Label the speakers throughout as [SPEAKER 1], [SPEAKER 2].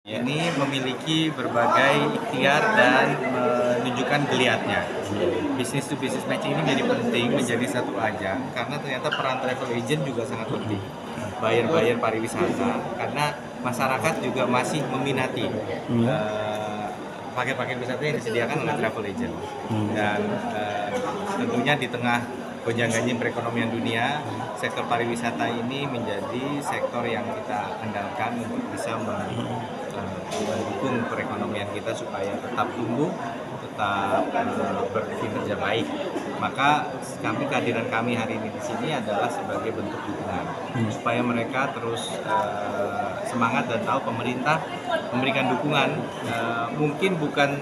[SPEAKER 1] Ini memiliki berbagai ikhtiar dan menunjukkan geliatnya. Bisnis to business matching ini menjadi penting, menjadi satu ajang karena ternyata peran travel agent juga sangat penting. Buyer pariwisata karena masyarakat juga masih meminati paket-paket wisata yang disediakan oleh travel agent. Dan tentunya di tengah gonjang-ganjing perekonomian dunia, sektor pariwisata ini menjadi sektor yang kita andalkan untuk bisa mendukung perekonomian kita supaya tetap tumbuh, tetap berkinerja baik. Maka kehadiran kami hari ini di sini adalah sebagai bentuk dukungan supaya mereka terus semangat dan tahu pemerintah memberikan dukungan. Mungkin bukan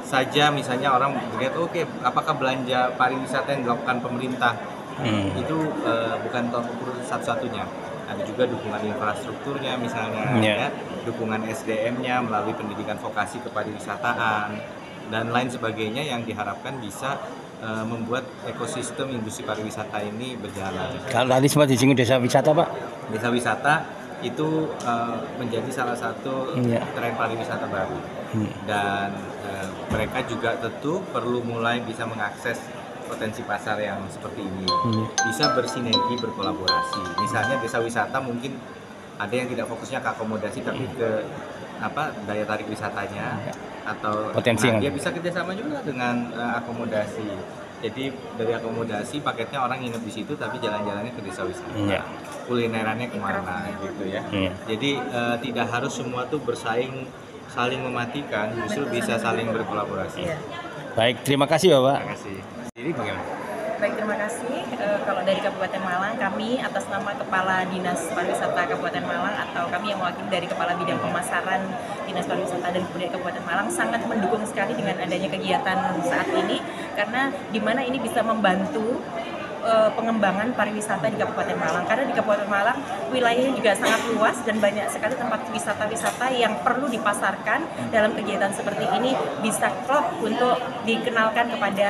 [SPEAKER 1] saja misalnya orang melihat oke, apakah belanja pariwisata yang dilakukan pemerintah itu bukan tolak ukur satu-satunya. Ada juga dukungan infrastrukturnya misalnya, ya, dukungan SDM-nya melalui pendidikan vokasi kepariwisataan dan lain sebagainya yang diharapkan bisa membuat ekosistem industri pariwisata ini berjalan.
[SPEAKER 2] Kalau tadi sempat disinggung desa wisata, Pak?
[SPEAKER 1] Desa wisata itu menjadi salah satu tren pariwisata baru dan mereka juga tentu perlu mulai bisa mengakses potensi pasar yang seperti ini, bisa bersinergi, berkolaborasi. Misalnya desa wisata mungkin ada yang tidak fokusnya ke akomodasi tapi ke daya tarik wisatanya atau
[SPEAKER 2] potensi
[SPEAKER 1] dia bisa kerjasama juga dengan akomodasi. Jadi dari akomodasi paketnya orang nginep di situ tapi jalan-jalannya ke desa wisata, kulinerannya kemana gitu ya. Jadi tidak harus semua tuh bersaing saling mematikan, justru bisa saling berkolaborasi.
[SPEAKER 2] Baik, terima kasih Bapak.
[SPEAKER 1] Terima kasih. Jadi bagaimana?
[SPEAKER 3] Baik, terima kasih. Kalau dari Kabupaten Malang, kami atas nama Kepala Dinas Pariwisata Kabupaten Malang atau kami yang mewakili dari Kepala Bidang Pemasaran Dinas Pariwisata dan Kebudayaan Kabupaten Malang sangat mendukung sekali dengan adanya kegiatan saat ini karena di mana ini bisa membantu pengembangan pariwisata di Kabupaten Malang karena di Kabupaten Malang wilayahnya juga sangat luas dan banyak sekali tempat wisata-wisata yang perlu dipasarkan dalam kegiatan seperti ini bisa klop untuk dikenalkan kepada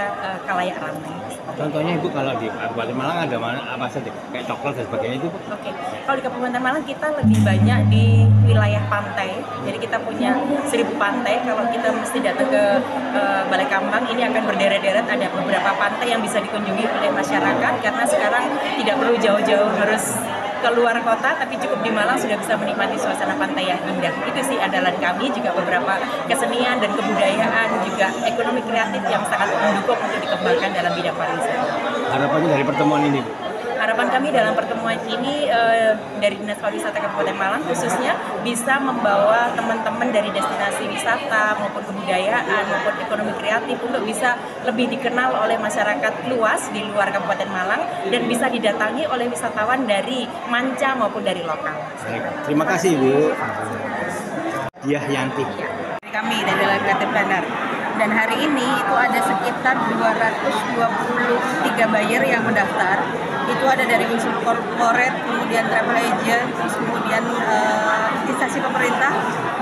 [SPEAKER 3] khalayak ramai.
[SPEAKER 2] Contohnya Ibu kalau di Kabupaten Malang ada apa saja? Kayak coklat dan sebagainya itu?
[SPEAKER 3] Oke, kalau di Kabupaten Malang kita lebih banyak di wilayah pantai. Jadi kita punya 1000 pantai. Kalau kita mesti datang ke Balai Kambang, ini akan berderet-deret ada beberapa pantai yang bisa dikunjungi oleh masyarakat karena sekarang tidak perlu jauh-jauh harus keluar kota, tapi cukup di Malang sudah bisa menikmati suasana pantai yang indah. Itu sih andalan kami, juga beberapa kesenian dan kebudayaan, juga ekonomi kreatif yang sangat mendukung untuk dikembangkan dalam bidang pariwisata.
[SPEAKER 2] Harapannya dari pertemuan ini, Bu?
[SPEAKER 3] Harapan kami dalam pertemuan ini dari Dinas Pariwisata Kabupaten Malang khususnya bisa membawa teman-teman dari destinasi wisata maupun kebudayaan maupun ekonomi kreatif untuk bisa lebih dikenal oleh masyarakat luas di luar Kabupaten Malang dan bisa didatangi oleh wisatawan dari manca maupun dari lokal.
[SPEAKER 2] Terima kasih Bu. Diah Yanti.
[SPEAKER 4] Kami dari Lembaga Planner. Dan hari ini itu ada sekitar 223 buyer yang mendaftar. Itu ada dari unsur corporate, kemudian travel agent, terus kemudian instansi pemerintah,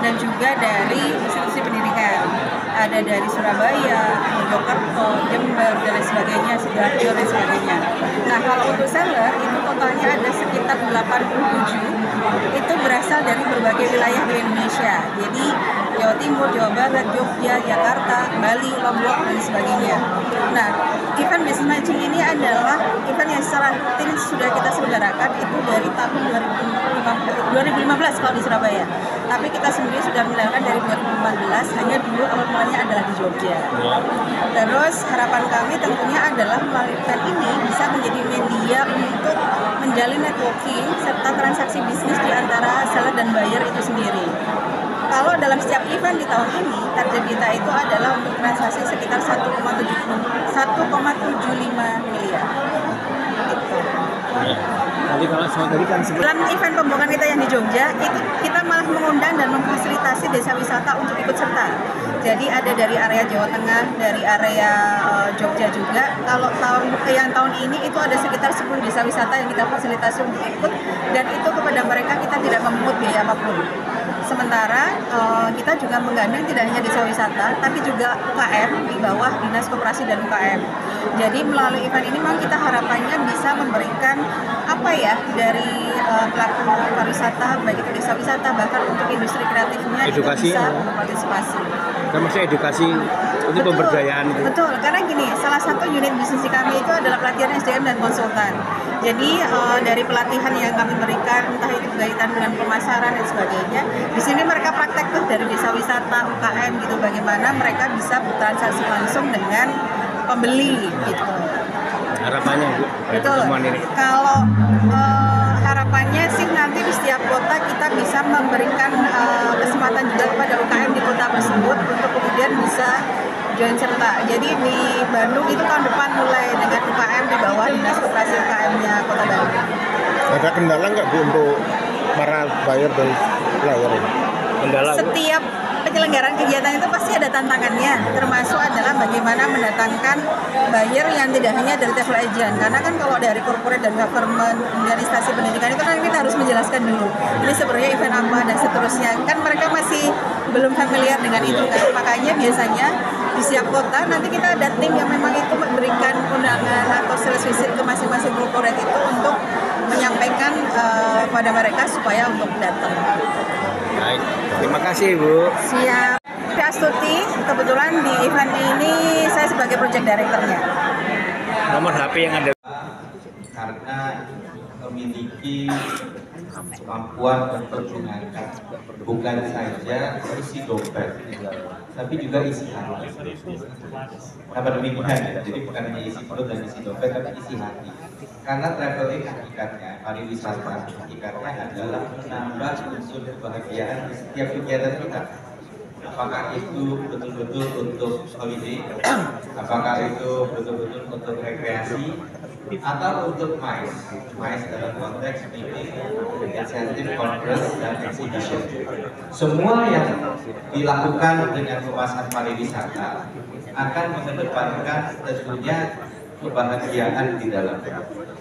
[SPEAKER 4] dan juga dari institusi pendidikan. Ada dari Surabaya, Mojokerto, Jember, dan lain sebagainya, Sidoarjo, dan sebagainya. Nah, kalau untuk seller, itu totalnya ada sekitar 87. Itu berasal dari berbagai wilayah di Indonesia. Jadi, Jawa Timur, Jawa Barat, Jogja, Jakarta, Bali, Lombok, dan sebagainya. Nah, event business matching ini adalah event yang secara rutin sudah kita selenggarakan itu dari tahun 2015 kalau di Surabaya. Tapi kita sendiri sudah menyelenggarakan dari 2014, hanya dulu awal mulanya adalah di Jogja. Terus harapan kami tentunya adalah melalui event ini bisa menjadi media untuk menjalin networking serta transaksi bisnis di antara seller dan buyer itu sendiri. Kalau dalam setiap event di tahun ini, target kita itu adalah untuk transaksi sekitar 1,75 miliar. Gitu.
[SPEAKER 2] Nanti kalau semua tadi kan
[SPEAKER 4] dalam event pembukaan kita yang di Jogja, itu kita malah mengundang dan memfasilitasi desa wisata untuk ikut serta. Jadi ada dari area Jawa Tengah, dari area Jogja juga. Kalau tahun ini itu ada sekitar 10 desa wisata yang kita fasilitasi untuk ikut, dan itu kepada mereka kita tidak memungut biaya apapun. Sementara kita juga menggandeng tidak hanya desa wisata, tapi juga UKM di bawah Dinas Koperasi dan UKM. Jadi melalui event ini memang kita harapannya bisa memberikan apa ya dari pelaku pariwisata, baik itu desa wisata bahkan untuk industri kreatifnya juga
[SPEAKER 2] Edukasi,
[SPEAKER 4] bisa berpartisipasi.
[SPEAKER 2] termasuk edukasi untuk pemberdayaan itu.
[SPEAKER 4] Betul, karena gini, salah satu unit bisnis kami itu adalah pelatihan SDM dan konsultan. Jadi dari pelatihan yang kami berikan, entah itu berkaitan dengan pemasaran dan sebagainya, di sini mereka praktek tuh dari desa wisata, UKM gitu, bagaimana mereka bisa bertransaksi langsung dengan pembeli gitu.
[SPEAKER 2] Harapannya Bu,
[SPEAKER 4] Betul.
[SPEAKER 2] pertemuan ini.
[SPEAKER 4] Kalau harapannya sih nanti di setiap kota kita bisa memberikan kesempatan juga kepada UKM di kota tersebut untuk kemudian bisa join serta. Jadi di Bandung itu tahun depan mulai dengan UKM di bawah Dinas Koperasi UKM-nya Kota Bandung.
[SPEAKER 5] Ada kendala nggak Bu untuk para buyer dan supplier ini?
[SPEAKER 2] Kendala Bu.
[SPEAKER 4] Setiap penyelenggaraan kegiatan itu pasti ada tantangannya, termasuk adalah bagaimana mendatangkan buyer yang tidak hanya dari travel agent. Karena kan kalau dari corporate dan government, kemudian instansi pendidikan itu kan kita harus menjelaskan dulu ini sebenarnya event apa dan seterusnya. Kan mereka masih belum familiar dengan itu kan. Makanya biasanya di setiap kota nanti kita ada tim yang memang itu memberikan undangan atau sales visit ke masing-masing corporate itu untuk menyampaikan pada mereka supaya untuk datang.
[SPEAKER 2] Baik, terima kasih Bu.
[SPEAKER 4] Siap. Astuti, kebetulan di event ini saya sebagai project director-nya.
[SPEAKER 2] Nomor HP yang ada.
[SPEAKER 1] Karena memiliki kemampuan untuk mengangkat bukan saja isi dompet, tapi juga isi hati. Apa demikian ya? Jadi bukan hanya isi perut dan isi dompet, tapi isi hati. Karena traveling hakikatnya, pariwisata hakikatnya adalah menambah unsur kebahagiaan di setiap kegiatan kita. Apakah itu betul-betul untuk holiday, apakah itu betul-betul untuk rekreasi, atau untuk MICE dalam konteks meeting, incentive, conference, dan exhibition. Semua yang dilakukan dengan kemasan pariwisata akan mengedepankan tentunya kebahagiaan di dalamnya,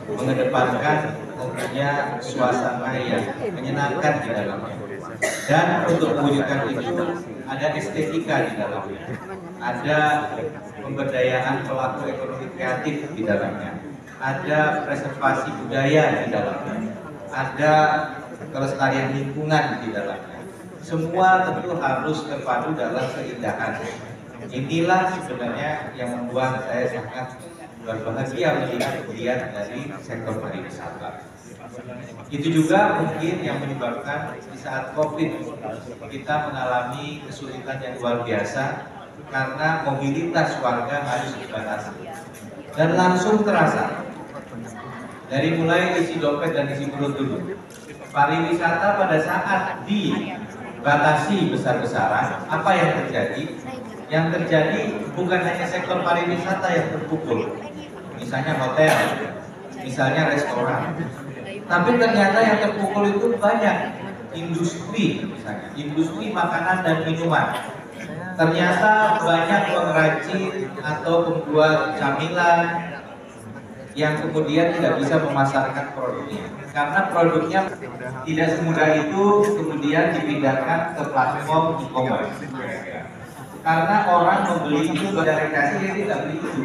[SPEAKER 1] mengedepankan tentunya suasana yang menyenangkan di dalamnya. Dan untuk mewujudkan itu ada estetika di dalamnya, ada pemberdayaan pelaku ekonomi kreatif di dalamnya, ada preservasi budaya di dalamnya, ada kelestarian lingkungan di dalamnya. Semua tentu harus terpadu dalam keindahan. Inilah sebenarnya yang membuat saya sangat berbahagia melihat dari sektor pariwisata. Itu juga mungkin yang menyebabkan di saat COVID kita mengalami kesulitan yang luar biasa karena mobilitas warga harus dibatasi. Dan langsung terasa dari mulai isi dompet dan isi perut dulu. Pariwisata pada saat dibatasi besar-besaran, apa yang terjadi? Yang terjadi bukan hanya sektor pariwisata yang terpukul, misalnya hotel, misalnya restoran, tapi ternyata yang terpukul itu banyak industri, misalnya industri makanan dan minuman. Ternyata banyak pengrajin atau pembuat camilan yang kemudian tidak bisa memasarkan produknya karena produknya tidak semudah itu kemudian dipindahkan ke platform e-commerce. Karena orang membeli itu dari rekreasi, dia tidak beli itu.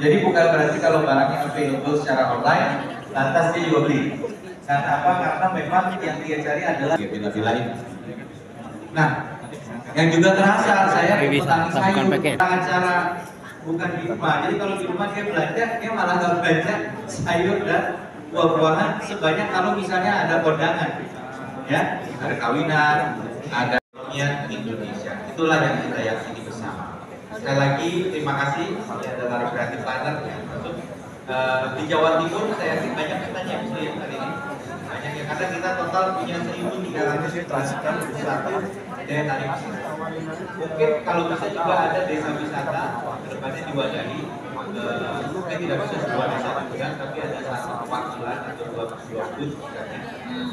[SPEAKER 1] Jadi bukan berarti kalau barangnya available secara online, lantas dia juga beli. Karena apa? Karena memang yang dia cari adalah bila-bilain. Nah, yang juga terasa saya petani sayur, cara bukan di rumah. Jadi kalau di rumah dia belanja, dia malah nggak belanja sayur dan buah-buahan sebanyak kalau misalnya ada kondangan, ya, ada kawinan, ada Indonesia. Itulah yang kita yakini bersama. Sekali lagi terima kasih kepada Creative Planner ya. Di Jawa Timur saya yakin banyak petani yang bisa lihat hari ini. Banyak yang karena kita total punya 1.300 transitan wisata daya tarik. Mungkin kalau bisa juga ada desa wisata kedepannya diwadahi. Mungkin tidak bisa sebuah desa juga, tapi ada satu perwakilan atau dua booth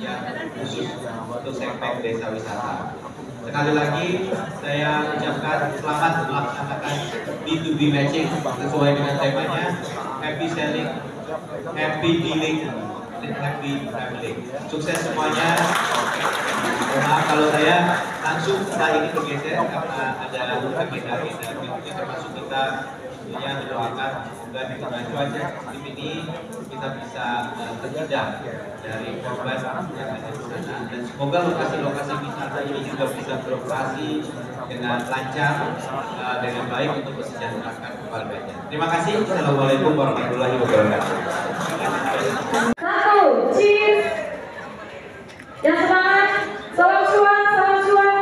[SPEAKER 1] yang khusus untuk segmen desa wisata. Sekali lagi saya ucapkan selamat melaksanakan B2B matching sesuai dengan temanya happy selling, happy dealing, dan happy traveling. Sukses semuanya. Maaf kalau saya langsung setelah ini bergeser karena ada agenda-agenda berikutnya, termasuk kita tentunya mendoakan semoga di tengah cuaca seperti ini kita bisa terhindar dari korban yang ada di sana, dan semoga lokasi-lokasi wisata ini juga bisa beroperasi dengan lancar, dengan baik untuk kesejahteraan keluarganya. Terima kasih. Assalamualaikum warahmatullahi wabarakatuh.
[SPEAKER 6] Satu, cheers. Yang semangat, salam cuan, salam cuan.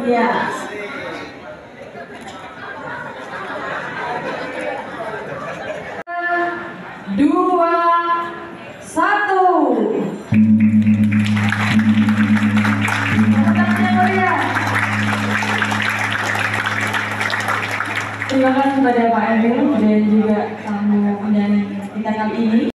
[SPEAKER 6] Iya. Dua, satu. Terima kasih kepada Pak Emil dan juga tamu undangan kita kali ini.